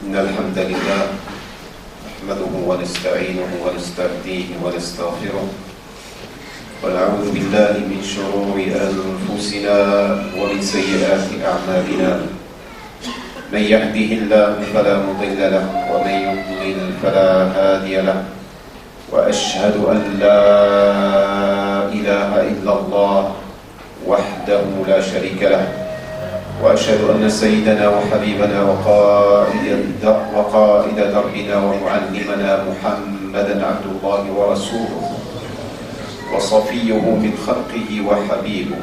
إن الحمد لله نحمده ونستعينه ونستهديه ونستغفره ونعوذ بالله من شرور أنفسنا ومن سيئات أعمالنا. من يهده الله فلا مضل له ومن يضلل فلا هادي له، وأشهد أن لا إله إلا الله وحده لا شريك له، وأشهد أن سيدنا وحبيبنا وقائد دربنا ومعلمنا محمدا عبد الله ورسوله وصفيه من خلقه وحبيبه.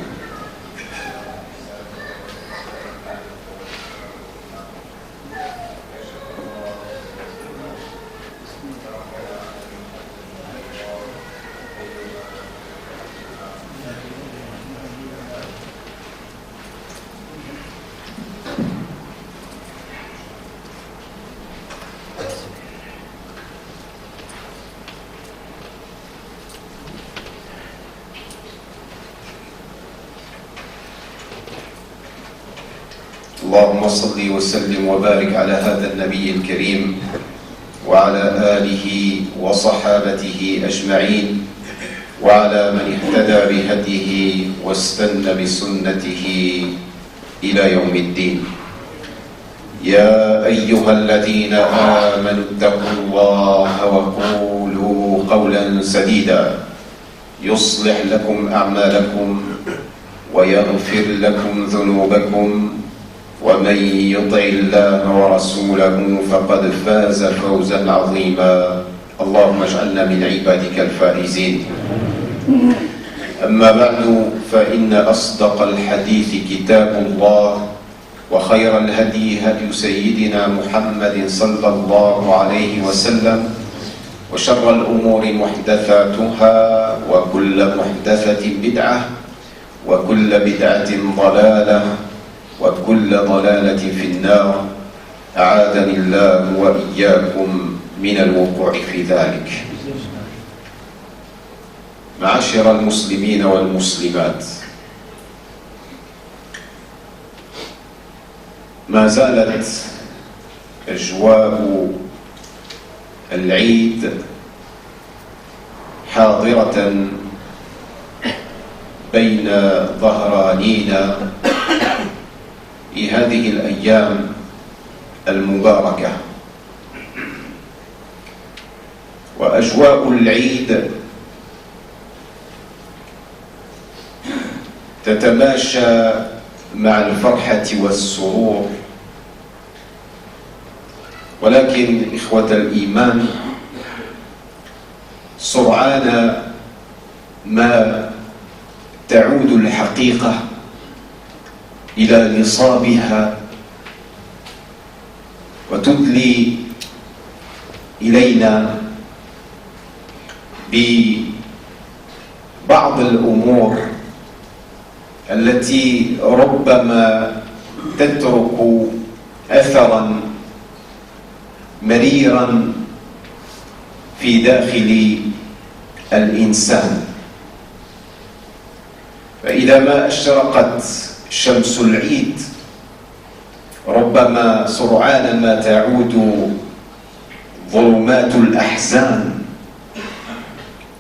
اللهم صل وسلم وبارك على هذا النبي الكريم وعلى آله وصحابته أجمعين وعلى من اهتدى بهديه واستنى بسنته إلى يوم الدين. يا أيها الذين آمنوا اتقوا الله وقولوا قولا سديدا يصلح لكم أعمالكم ويغفر لكم ذنوبكم، ومن يطع الله ورسوله فقد فاز فوزا عظيما. اللهم اجعلنا من عبادك الفائزين. أما بعد، فإن أصدق الحديث كتاب الله، وخير الهدي هدي سيدنا محمد صلى الله عليه وسلم، وشر الأمور محدثاتها، وكل محدثة بدعة، وكل بدعة ضلالة، وكل ضلالة في النار. أعاذني الله وإياكم من الوقوع في ذلك. معاشر المسلمين والمسلمات، ما زالت أجواء العيد حاضرة بين ظهرانينا في هذه الأيام المباركة. وأجواء العيد تتماشى مع الفرحة والسرور، ولكن إخوة الإيمان، سرعان ما تعود الحقيقة إلى نصابها وتدلي إلينا ببعض الأمور التي ربما تترك أثرا مريرا في داخل الإنسان. فإذا ما أشرقت شمس العيد ربما سرعان ما تعود ظلمات الأحزان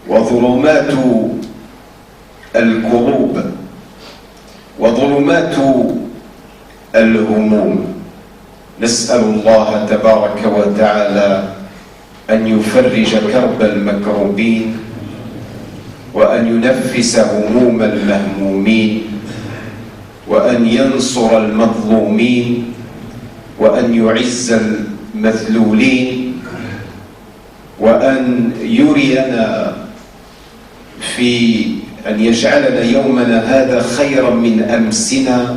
وظلمات الكروب وظلمات الهموم. نسأل الله تبارك وتعالى أن يفرج كرب المكروبين، وأن ينفس هموم المهمومين، وأن ينصر المظلومين، وأن يعز المذلولين، وأن يرينا أن يجعلنا يومنا هذا خيرا من أمسنا،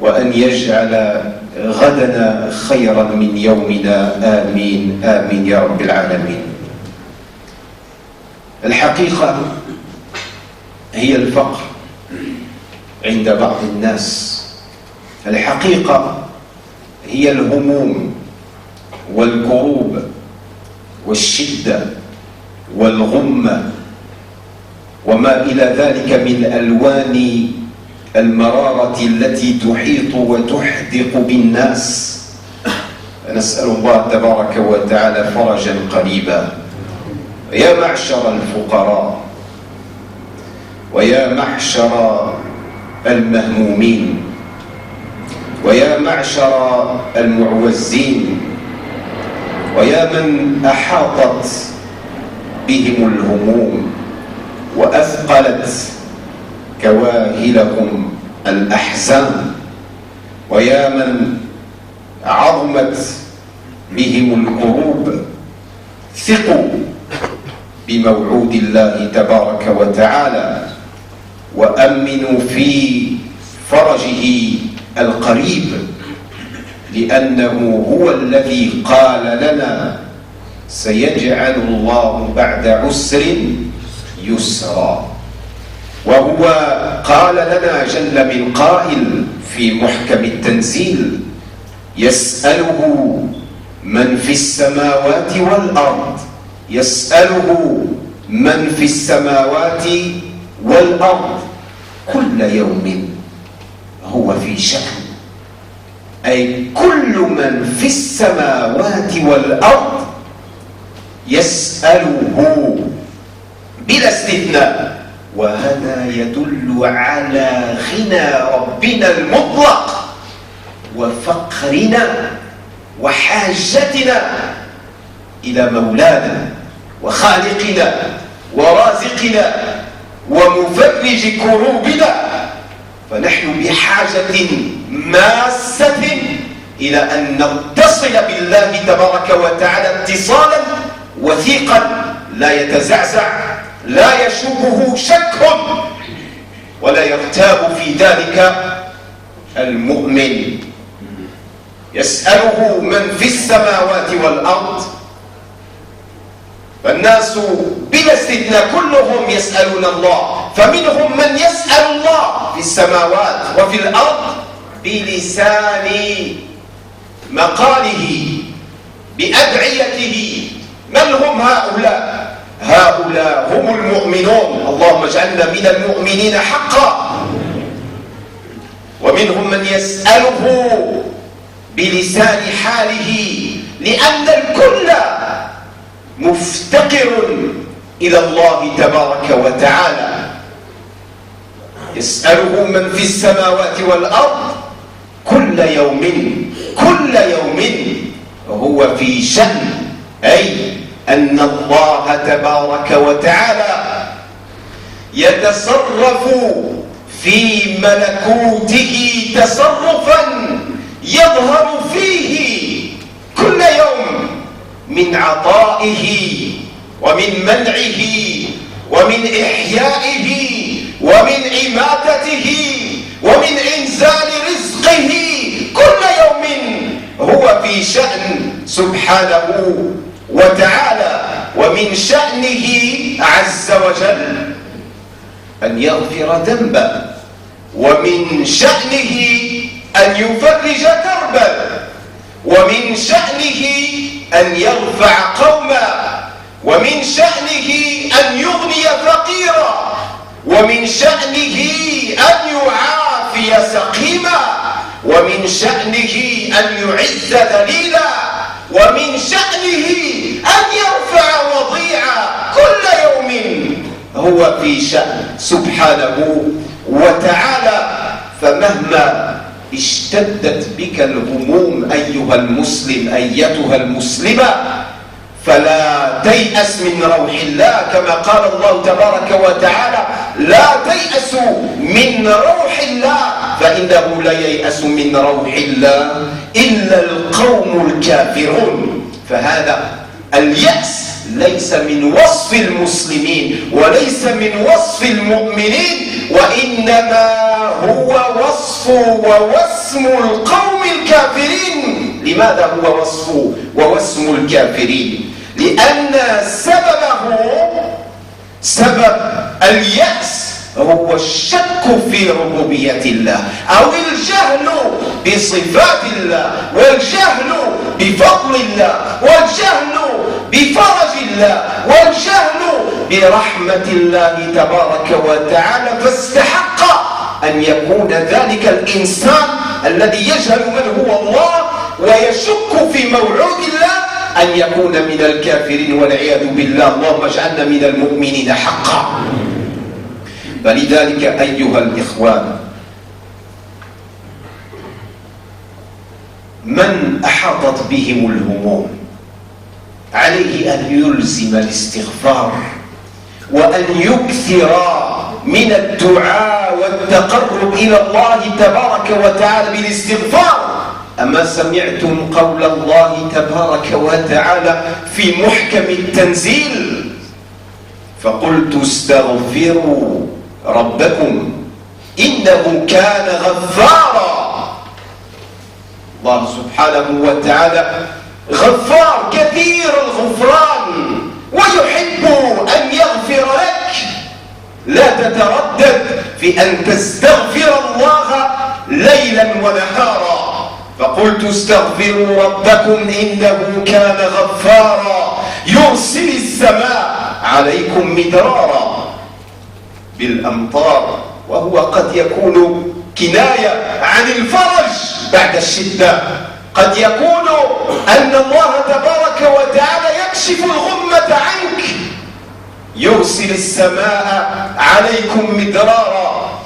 وأن يجعل غدنا خيرا من يومنا. آمين آمين يا رب العالمين. الحقيقة هي الفقر عند بعض الناس، الحقيقة هي الهموم والكروب والشدة والغمة وما إلى ذلك من ألوان المرارة التي تحيط وتحدق بالناس نسأل الله تبارك وتعالى فرجا قريبا. يا معشر الفقراء ويا معشر المهمومين ويا معشر المعوزين ويا من أحاطت بهم الهموم وأثقلت كواهلكم الأحزان ويا من عظمت بهم الكروب، ثقوا بموعود الله تبارك وتعالى وأمنوا في فرجه القريب، لأنه هو الذي قال لنا سيجعل الله بعد عسر يسرا. وهو قال لنا جل من قائل في محكم التنزيل: يسأله من في السماوات والأرض، يسأله من في السماوات والأرض كل يوم هو في شأن، أي كل من في السماوات والأرض يسأله بلا استثناء. وهذا يدل على غنى ربنا المطلق وفقرنا وحاجتنا إلى مولانا وخالقنا ورازقنا ومفرج كروبنا، فنحن بحاجة ماسة إلى أن نتصل بالله تبارك وتعالى اتصالا وثيقا لا يتزعزع، لا يشوبه شك ولا يرتاب في ذلك المؤمن. يسأله من في السماوات والأرض، فالناس بلا استثناء كلهم يسألون الله، فمنهم من يسأل الله في السماوات وفي الأرض بلسان مقاله بأدعيته. من هم هؤلاء؟ هؤلاء هم المؤمنون، اللهم اجعلنا من المؤمنين حقا. ومنهم من يسأله بلسان حاله، لأن الكل مفتقر إلى الله تبارك وتعالى. يسأله من في السماوات والأرض كل يوم هو في شأن، أي أن الله تبارك وتعالى يتصرف في ملكوته تصرفا يظهر فيه كل يوم من عطائه ومن منعه ومن إحيائه ومن إماتته ومن إنزال رزقه. كل يوم هو في شأن سبحانه وتعالى. ومن شأنه عز وجل أن يغفر ذنبا، ومن شأنه أن يفرج كربا، ومن شأنه أن يرفع قوما، ومن شأنه أن يغني فقيرا، ومن شأنه أن يعافي سقيما، ومن شأنه أن يعز ذليلا، ومن شأنه أن يرفع وضيعا. كل يوم هو في شأن سبحانه وتعالى. فمهما اشتدت بك الهموم أيها المسلم أيتها المسلمة، فلا تيأس من روح الله، كما قال الله تبارك وتعالى: لا تيأسوا من روح الله فإنه لا ييأس من روح الله إلا القوم الكافرون. فهذا اليأس ليس من وصف المسلمين وليس من وصف المؤمنين، وإنما هو وصف ووسم القوم الكافرين. لماذا هو وصف ووسم الكافرين؟ لأن سبب اليأس هو الشك في ربوبية الله، أو الجهل بصفات الله، والجهل بفضل الله، والجهل بفرج الله، والجهل برحمة الله تبارك وتعالى. فاستحق أن يكون ذلك الإنسان الذي يجهل من هو الله ويشك في موعود الله أن يكون من الكافرين والعياذ بالله. اللهم اجعلنا من المؤمنين حقا. فلذلك أيها الإخوان، من أحاطت بهم الهموم عليه أن يلزم الاستغفار وأن يكثر من الدعاء والتقرب إلى الله تبارك وتعالى بالاستغفار. أما سمعتم قول الله تبارك وتعالى في محكم التنزيل: فقلت استغفروا ربكم إنه كان غفارا. الله سبحانه وتعالى غفار كثير الغفران ويحب أن يغفر لك. لا تتردد في أن تستغفر الله ليلا ونهارا. فقلت استغفروا ربكم إنه كان غفارا يرسل السماء عليكم مدرارا بالأمطار، وهو قد يكون كناية عن الفرج بعد الشدة. قد يكون أن الله تبارك وتعالى يكشف الغمة عنك، يرسل السماء عليكم مدرارا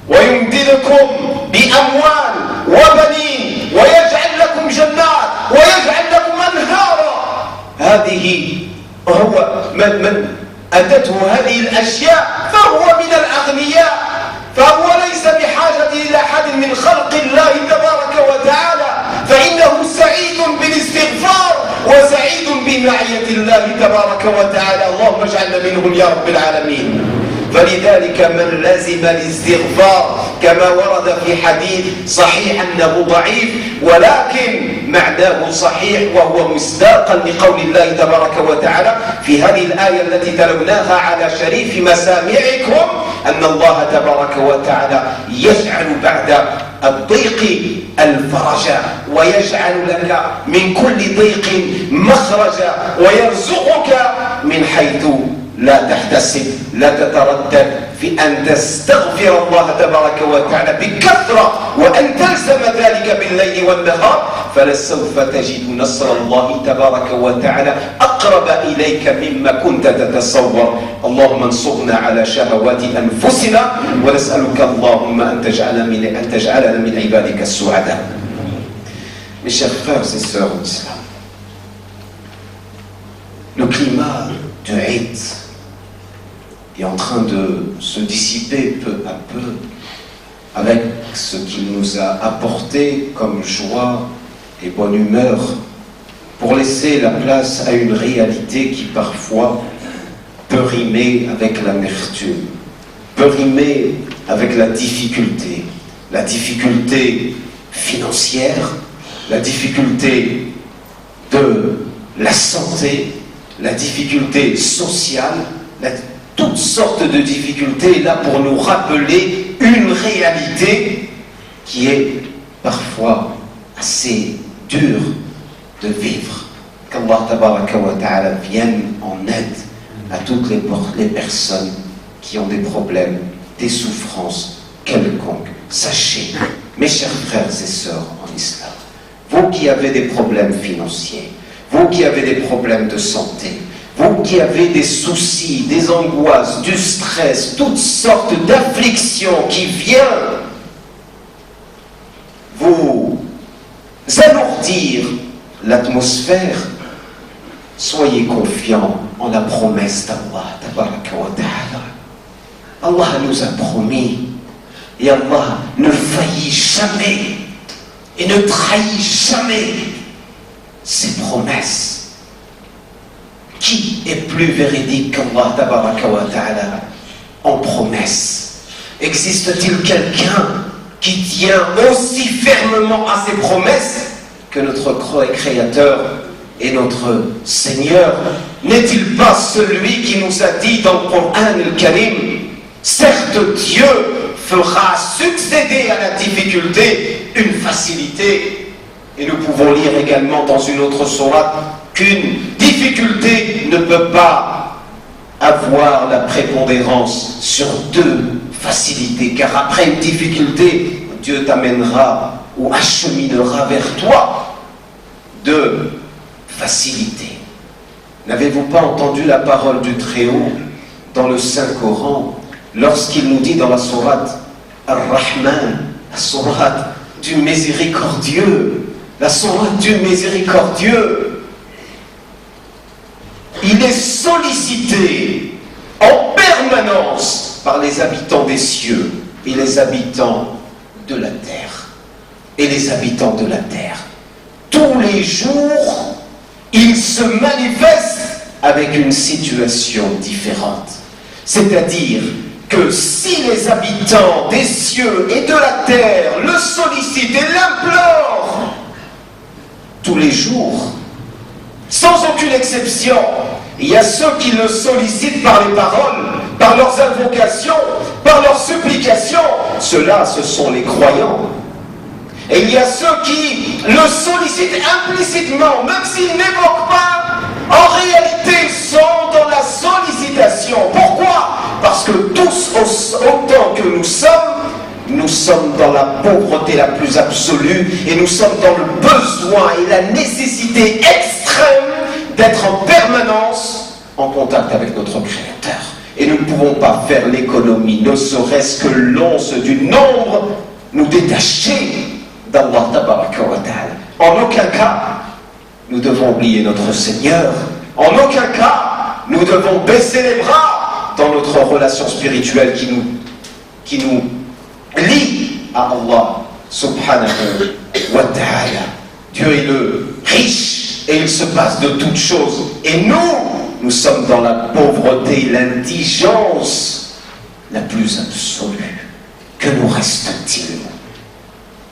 ويمددكم بأموال وبنين ويجعل لكم جنات ويجعل لكم أنهارا. هذه هو من أتته هذه الأشياء فهو من الأغنياء، فهو ليس بحاجة إلى أحد من خلق الله تبارك وتعالى، فإنه سعيد بالاستغفار وسعيد بمعية الله تبارك وتعالى. اللهم اجعلنا منهم يا رب العالمين. فلذلك من لزم الاستغفار كما ورد في حديث صحيح أنه ضعيف ولكن معناه صحيح، وهو مصداقا لقول الله تبارك وتعالى في هذه الآية التي تلوناها على شريف مسامعكم: أن الله تبارك وتعالى يجعل بعد الضيق الفرج ويجعل لك من كل ضيق مخرجا ويرزقك من حيث لا تحتسب. لا تتردد في أن تستغفر الله تبارك وتعالى بكثرة وأن تلزم ذلك بالليل والنهار، فلسوف تجد نصر الله تبارك وتعالى أقرب إليك مما كنت تتصور. اللهم انصرنا على شهوات أنفسنا، ونسألك اللهم أن تجعلنا من عبادك السعداء. Mes chers frères et sœurs en islam, le climat du Eid est en train de se dissiper peu à peu avec ce qu'il nous a apporté comme joie et bonne humeur, pour laisser la place à une réalité qui parfois peut rimer avec l'amertume, peut rimer avec la difficulté financière, la difficulté de la santé, la difficulté sociale, toutes sortes de difficultés là pour nous rappeler une réalité qui est parfois assez dure de vivre. Qu'Allah tabaraka wa ta'ala vienne en aide à toutes les personnes qui ont des problèmes, des souffrances quelconques. Sachez, mes chers frères et sœurs en islam, vous qui avez des problèmes financiers, vous qui avez des problèmes de santé, vous qui avez des soucis, des angoisses, du stress, toutes sortes d'afflictions qui viennent vous alourdir l'atmosphère, soyez confiants en la promesse d'Allah tabaraka wa ta'ala. Allah nous a promis, et Allah ne faillit jamais et ne trahit jamais ses promesses. Qui est plus véridique qu'Allah tabaraka wa ta'ala en promesse? Existe-t-il quelqu'un qui tient aussi fermement à ses promesses que notre Créateur et notre Seigneur? N'est-il pas celui qui nous a dit dans le Coran al-Karim: certes Dieu fera succéder à la difficulté une facilité? Et nous pouvons lire également dans une autre sourate qu'une difficulté ne peut pas avoir la prépondérance sur deux facilités, car après une difficulté, Dieu t'amènera ou acheminera vers toi de facilité. N'avez-vous pas entendu la parole du Très-Haut dans le Saint-Coran lorsqu'il nous dit dans la sourate Ar-Rahman, la sourate du miséricordieux, la sourate du miséricordieux, il est sollicité en permanence par les habitants des cieux et les habitants de la terre. Et les habitants de la terre, tous les jours, ils se manifestent avec une situation différente. C'est-à-dire que si les habitants des cieux et de la terre le sollicitent et l'implorent tous les jours, sans aucune exception, il y a ceux qui le sollicitent par les paroles, par leurs invocations, par leurs supplications. Ceux-là, ce sont les croyants. Et il y a ceux qui le sollicitent implicitement, même s'ils n'évoquent pas, en réalité sont dans la sollicitation. Pourquoi? Parce que tous, autant que nous sommes dans la pauvreté la plus absolue et nous sommes dans le besoin et la nécessité extrême d'être en permanence en contact avec notre Créateur. Et nous ne pouvons pas faire l'économie, ne serait-ce que l'once du nombre, nous détacher d'Allah tabaraka wa ta'ala. En aucun cas, nous devons oublier notre Seigneur. En aucun cas, nous devons baisser les bras dans notre relation spirituelle qui nous lie à Allah subhanahu wa ta'ala. Dieu est le riche et il se passe de toutes choses. Et nous sommes dans la pauvreté, l'indigence la plus absolue. Que nous reste-t-il?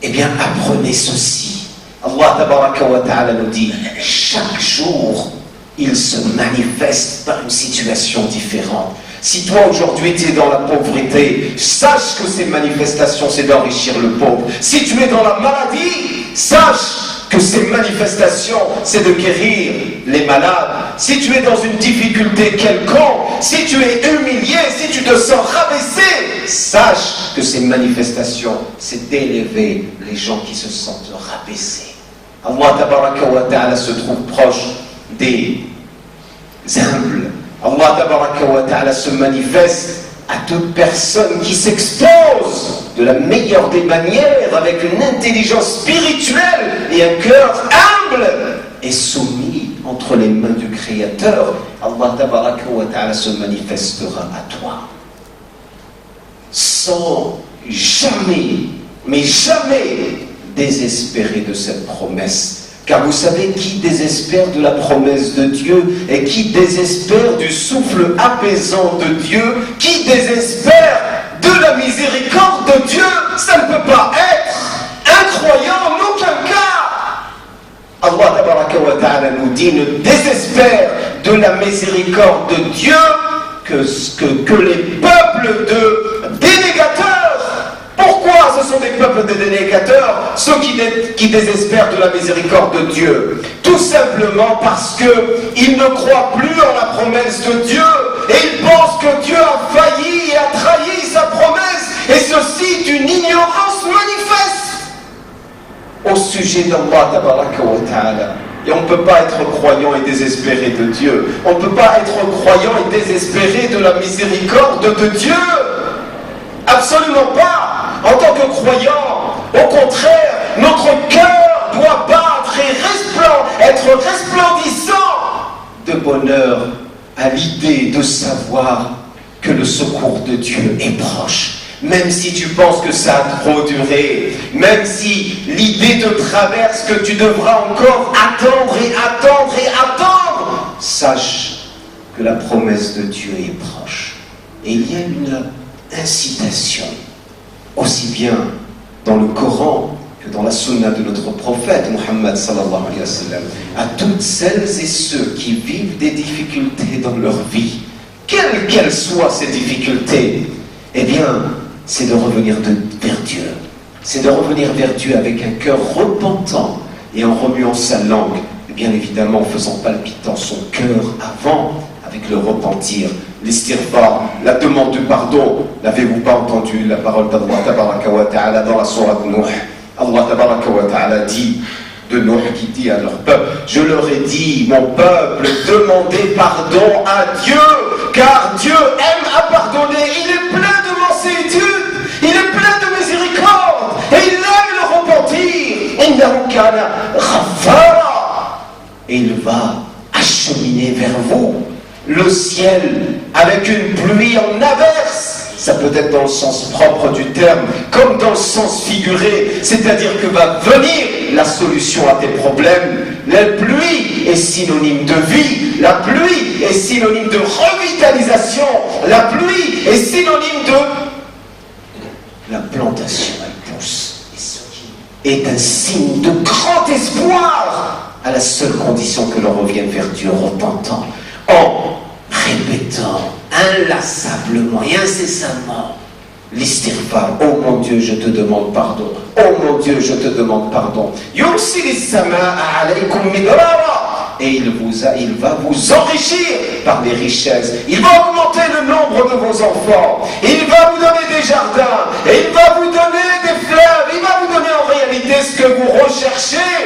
Eh bien, apprenez ceci. Allah tabaraka wa ta'ala nous dit, chaque jour, il se manifeste par une situation différente. Si toi aujourd'hui tu es dans la pauvreté, sache que ces manifestations c'est d'enrichir le pauvre. Si tu es dans la maladie, sache que ces manifestations c'est de guérir les malades. Si tu es dans une difficulté quelconque, si tu es humilié, si tu te sens rabaissé, sache que ces manifestations c'est d'élever les gens qui se sentent rabaissés. Allah tabaraka wa ta'ala se trouve proche des humbles. Allah tabaraka wa ta'ala se manifeste à toute personne qui s'expose de la meilleure des manières, avec une intelligence spirituelle et un cœur humble et soumis entre les mains du Créateur. Allah tabaraka wa ta'ala se manifestera à toi sans jamais, mais jamais désespérer de cette promesse. Car vous savez qui désespère de la promesse de Dieu et qui désespère du souffle apaisant de Dieu, qui désespère de la miséricorde de Dieu, ça ne peut pas être incroyant en aucun cas. Allah tabaraka wa ta'ala nous dit, ne désespère de la miséricorde de Dieu que les peuples de dénégateurs. Pourquoi ce sont des peuples de dénégateurs, ceux qui désespèrent de la miséricorde de Dieu? Tout simplement parce qu'ils ne croient plus en la promesse de Dieu et ils pensent que Dieu a failli et a trahi sa promesse, et ceci d'une ignorance manifeste au sujet d'Allah tabaraka wa ta'ala. Et on ne peut pas être croyant et désespéré de Dieu. On ne peut pas être croyant et désespéré de la miséricorde de Dieu. Absolument pas. En tant que croyant, au contraire, notre cœur doit battre et être resplendissant de bonheur à l'idée de savoir que le secours de Dieu est proche. Même si tu penses que ça a trop duré, même si l'idée te traverse que tu devras encore attendre et attendre et attendre, sache que la promesse de Dieu est proche. Et il y a une incitation, aussi bien dans le Coran que dans la sunna de notre prophète Muhammad sallallahu alayhi wa sallam, à toutes celles et ceux qui vivent des difficultés dans leur vie, quelles qu'elles soient ces difficultés, eh bien, c'est de revenir vers Dieu. C'est de revenir vers Dieu avec un cœur repentant et en remuant sa langue, et bien évidemment en faisant palpitant son cœur avant, avec le repentir, l'istighfar, la demande de pardon. N'avez-vous pas entendu la parole d'Allah tabaraka wa ta'ala dans la sourate Nuh? Allah tabaraka wa ta'ala dit de Nuh qui dit à leur peuple, je leur ai dit, mon peuple, demandez pardon à Dieu, car Dieu aime à pardonner, il est plein de mansuétude, il est plein de miséricorde, et il aime le repentir. Innahu kana ghaffara. Et il va acheminer vers vous le ciel avec une pluie en averse. Ça peut être dans le sens propre du terme, comme dans le sens figuré, c'est-à-dire que va venir la solution à tes problèmes. La pluie est synonyme de vie, la pluie est synonyme de revitalisation, la pluie est synonyme de la plantation, elle pousse, et ce qui est un signe de grand espoir, à la seule condition que l'on revienne vers Dieu repentant, en répétant inlassablement et incessamment l'istighfar. Oh mon Dieu, je te demande pardon. Oh mon Dieu, je te demande pardon. Et il va vous enrichir par les richesses. Il va augmenter le nombre de vos enfants. Il va vous donner des jardins. Et il va vous donner des fleuves. Il va vous donner en réalité ce que vous recherchez.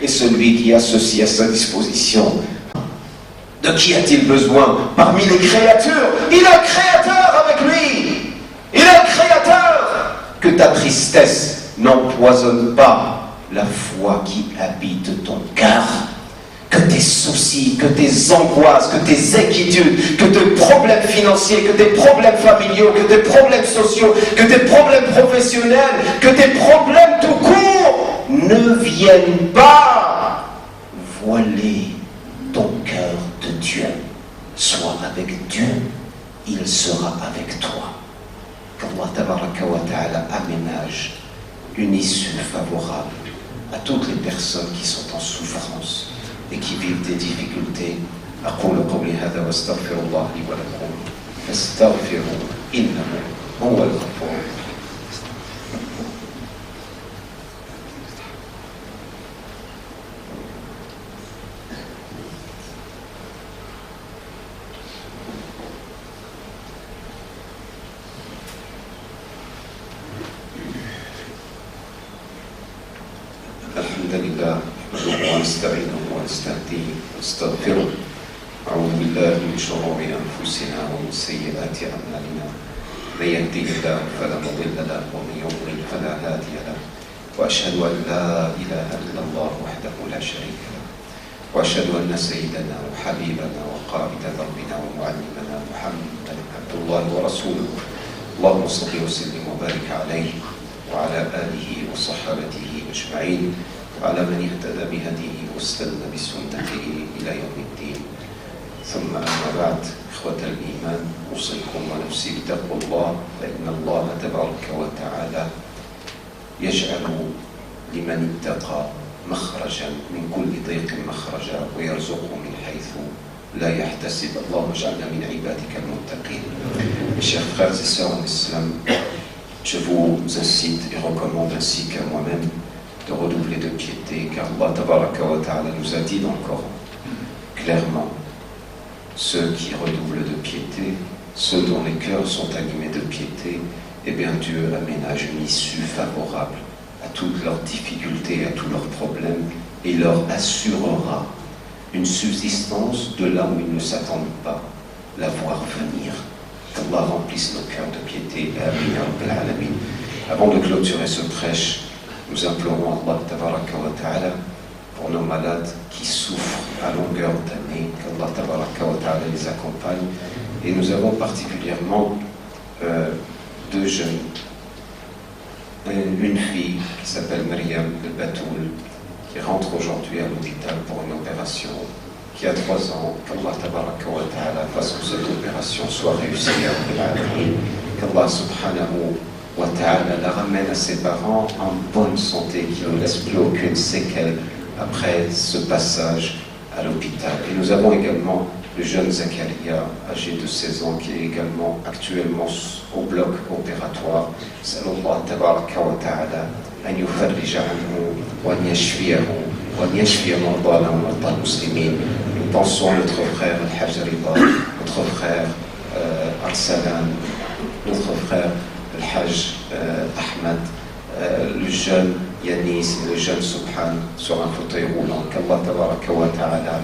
Et celui qui a ceci à sa disposition, de qui a-t-il besoin parmi les créatures? Il a le Créateur avec lui. Il a le Créateur. Que ta tristesse n'empoisonne pas la foi qui habite ton cœur. Que tes soucis, que tes angoisses, que tes inquiétudes, que tes problèmes financiers, que tes problèmes familiaux, que tes problèmes sociaux, que tes problèmes professionnels, que tes problèmes tout court ne viennent pas voiler ton cœur de Dieu. Sois avec Dieu, il sera avec toi. Qu'Allah tabaraka wa ta'ala aménage une issue favorable à toutes les personnes qui sont en souffrance et qui vivent des difficultés. أقول قولي هذا واستغفر الله لي ولكم فاستغفروا إنه هو الغفور. الحمد لله نحمده ونستعينه ونستهديه ونستغفره. أعوذ بالله من شرور أنفسنا ومن سيئات أعمالنا. من يهده الله فلا مضل له ومن يضلل فلا هادي له. وأشهد أن لا إله إلا الله وحده لا شريك له. وأشهد أن سيدنا وحبيبنا وقائد دربنا ومعلمنا محمدا عبد الله ورسوله. اللهم صل وسلم وبارك عليه وعلى آله وصحابته أجمعين وعلى من اهتدى بهديه واستنى بسنته إلى يوم الدين. ثم أما بعد، إخوة الإيمان، أوصيكم ونفسي بتقوى الله، فإن الله تبارك وتعالى يجعل لمن اتقى مخرجا من كل ضيق مخرجا ويرزقه من حيث لا يحتسب. اللهم اجعلنا من عبادك المتقين. Chers frères et sœurs en islam, je vous incite et recommande ainsi qu'à moi-même de redoubler de piété, car Allah tabaraka wa ta'ala nous a dit dans le Coran clairement, ceux qui redoublent de piété, ceux dont les cœurs sont animés de piété, eh bien Dieu aménage une issue favorable à toutes leurs difficultés, à tous leurs problèmes, et leur assurera une subsistance de là où ils ne s'attendent pas, la voir venir. Qu'Allah remplisse nos cœurs de piété. Amin, Rabbil Alamin. Avant de clôturer ce prêche, nous implorons Allah tabaraka wa ta'ala pour nos malades qui souffrent à longueur d'année, qu'Allah tabaraka wa ta'ala les accompagne. Et nous avons particulièrement deux jeunes, une fille qui s'appelle Myriam Batoul, qui rentre aujourd'hui à l'hôpital pour une opération, qui a 3 ans. Qu'Allah tabaraka wa ta'ala fasse que cette opération soit réussie. Qu'Allah subhanahu wa ta'ala la ramène à ses parents en bonne santé, qu'il ne laisse plus aucune séquelle après ce passage à l'hôpital. Et nous avons également le jeune Zakaria, âgé de 16 ans, qui est également actuellement au bloc opératoire. Sallallahu tabaraka wa ta'ala an yufarrija anhu wa an yashfiyahu wa an yashfiya mardana wa mardal muslimin. Nous pensons à notre frère Al-Hajj Rida, notre frère Arsalan, notre frère Al-Hajj Ahmad, le jeune Yanis et le jeune Subhan sur un fauteuil roulant. Qu'Allah tabaraka wa ta'ala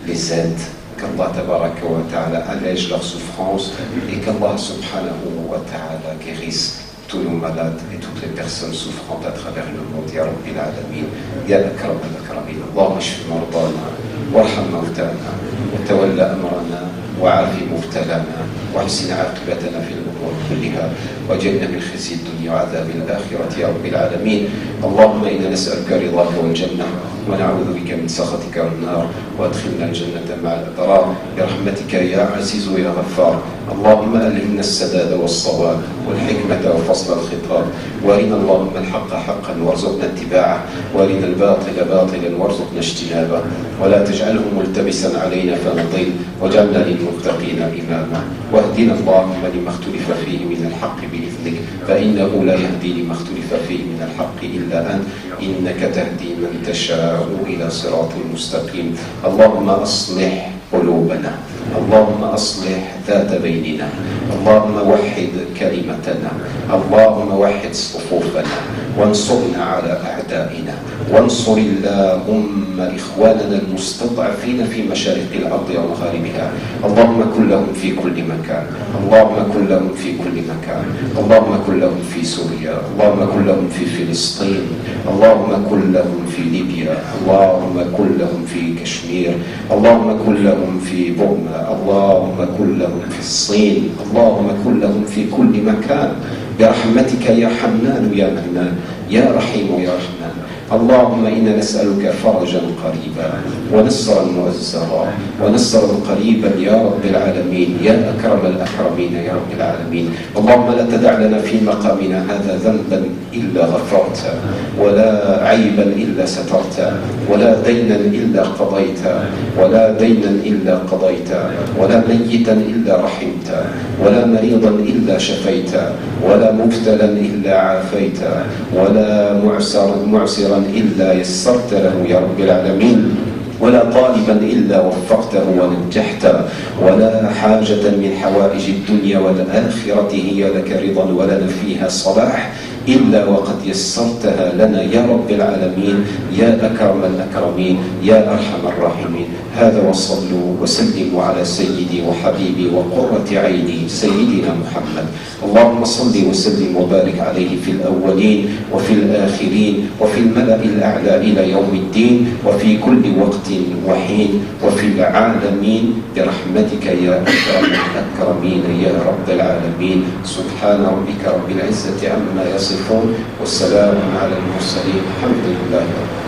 les aide, qu'Allah tabaraka wa ta'ala allège leur souffrance et qu'Allah subhanahu wa ta'ala guérisse tous nos malades et toutes les personnes souffrantes à travers le monde. Ya Rabbil Alamin, Ya Akram al-Akramin, Allahumma shfi mardana, warham mawtana, wa tawalla amrana, وعافي مبتلانا واحسن عاقبتنا في الامور كلها واجعلنا من خزي الدنيا وعذاب الاخره يا رب العالمين. اللهم انا نسالك رضاك والجنه ونعوذ بك من سخطك والنار وادخلنا الجنه مع الابرار برحمتك يا عزيز يا غفار. اللهم الهمنا السداد والصواب والحكمه وفصل الخطاب وارنا اللهم الحق حقا وارزقنا اتباعه وارنا الباطل باطلا وارزقنا اجتنابه ولا تجعله ملتبسا علينا فنضل واجعلنا للمتقين إماما واهدنا اللهم لما اختلف فيه من الحق بإذنك فإنه لا يهدي لما اختلف فيه من الحق إلا أنت إنك تهدي من تشاء إلى صراط مستقيم. اللهم أصلح قلوبنا، اللهم أصلح ذات بيننا، اللهم وحد كلمتنا، اللهم وحد صفوفنا وانصرنا على أعدائنا وانصر اللهم إخواننا المستضعفين في مشارق الأرض ومغاربها. اللهم كن لهم في كل مكان، اللهم كن لهم في كل مكان، اللهم كن لهم في سوريا، اللهم كن لهم في فلسطين، اللهم كن لهم في ليبيا، اللهم كن لهم في كشمير، اللهم كن لهم في بورما، اللهم كن لهم في الصين، اللهم كن لهم في كل مكان برحمتك يا حنان يا منان يا رحيم يا رحمن. اللهم إنا نسألك فرجا قريبا ونصرا مؤزرا ونصرا قريبا يا رب العالمين يا أكرم الأكرمين يا رب العالمين. اللهم لا تدع لنا في مقامنا هذا ذنبا إلا غفرته ولا عيبا إلا سترته ولا دينا إلا قضيته ولا دينا إلا قضيته ولا ميتا إلا رحمته ولا مريضا إلا شفيته ولا مبتلا إلا عافيته ولا معسرا إلا يسرت له يا رب العالمين ولا طالبا إلا وفقته ونجحته ولا حاجة من حوائج الدنيا والآخرة هي لك رضا ولنا فيها صلاح إلا وقد يسرتها لنا يا رب العالمين يا أكرم الأكرمين يا أرحم الراحمين. هذا وصلوا وسلموا على سيدي وحبيبي وقرة عيني سيدنا محمد. اللهم صل وسلم وبارك عليه في الأولين وفي الآخرين وفي الملأ الأعلى إلى يوم الدين وفي كل وقت وحين وفي العالمين برحمتك يا أكرم الأكرمين يا رب العالمين. سبحان ربك رب العزة عما يصفون والسلام على المرسلين الحمد لله رب العالمين.